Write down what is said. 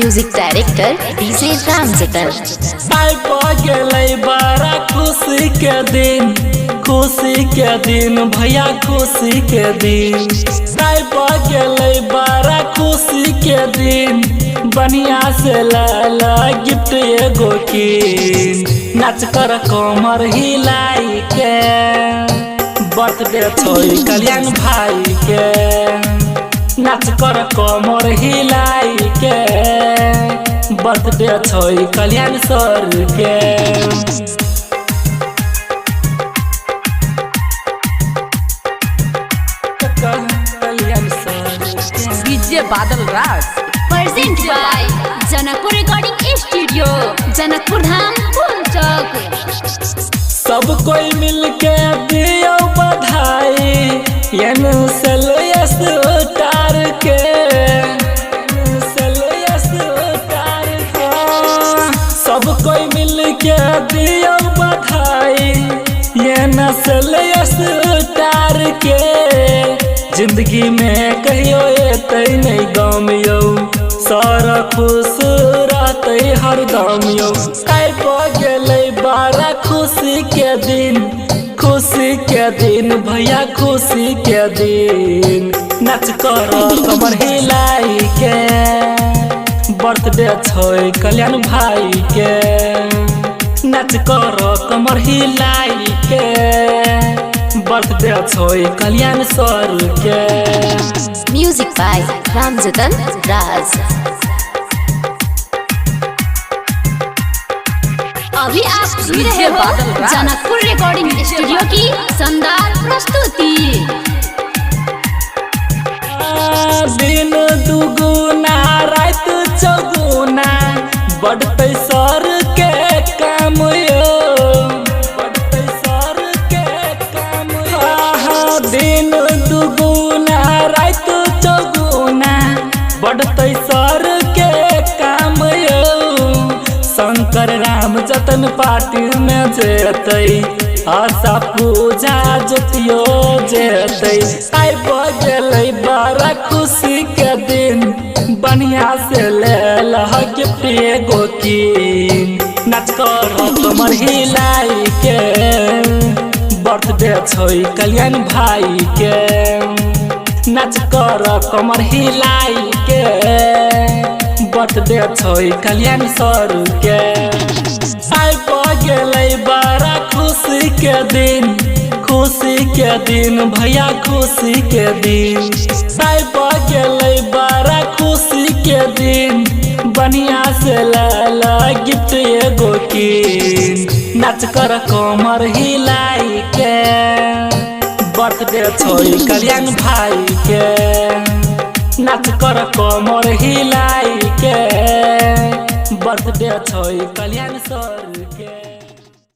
Music director DJ Ramjatan. बड़ा खुशी के दिन, खुशी के दिन भैया, खुशी के दिन बड़ा खुशी के दिन। बनिया से लाला गिफ्ट एगो की नाच कर कमर हिलाई के। बर्थडे छोई कल्याण भाई के, नाच कर कमर हिलाई के। बर्थडे छोई कल्याण सर के। DJ Badal Raj present by Janakpur recording studio, Janakpur Dham Phool Chowk. सब कोई मिलके दियो बधाई स्टार के, सब कोई मिलके दियो बधाई स्टार के। जिंदगी में कहियो एतै नहीं गम यौ, सारा खुश रहते हरदम यौ। गेलै बड़ा खुशी के दिन, खुशी के दिन भैया, खुशी के दिन। नाच कर कमर हिलाई के। बर्थडे छोई कल्याण भाई के, नाच कर कमर हिलाई के। बर्थडे छोई कल्याण सर के। म्यूजिक बाय रामजतन राज। अभी आप सुन रहे हो जनकपुर रिकॉर्डिंग स्टूडियो की शानदार प्रस्तुति। दिन दुगुना रात चौगुना बढ़ते सर के काम यो, बढ़ते सर के काम यो। दिन दुगुना रात चौगुना बढ़ते सर के काम यो। शंकर राम जतन पार्टी में जेतै, आशा पूजा जतियो जेतै। गेलै बड़ा खुशी के दिन, बनिया से ले गिफ्ट एगो की नाच कर कमर हिलाई के। बर्थडे छोई कल्याण भाई के, नाच कर कमर हिलाई के। बर्थडे छोई कल्याण सर के। गेलै बड़ा खुशी के दिन, खुशी के दिन भैया, खुशी के दिन। गेलै बड़ा खुशी के दिन। बनिया से लाला गिफ्ट एगो की नाच कर कमर हिलाई के। बर्थडे छोई कल्याण भाई के, नाच कर कमर हिलाई के। बर्थडे छोई कल्याण सर के।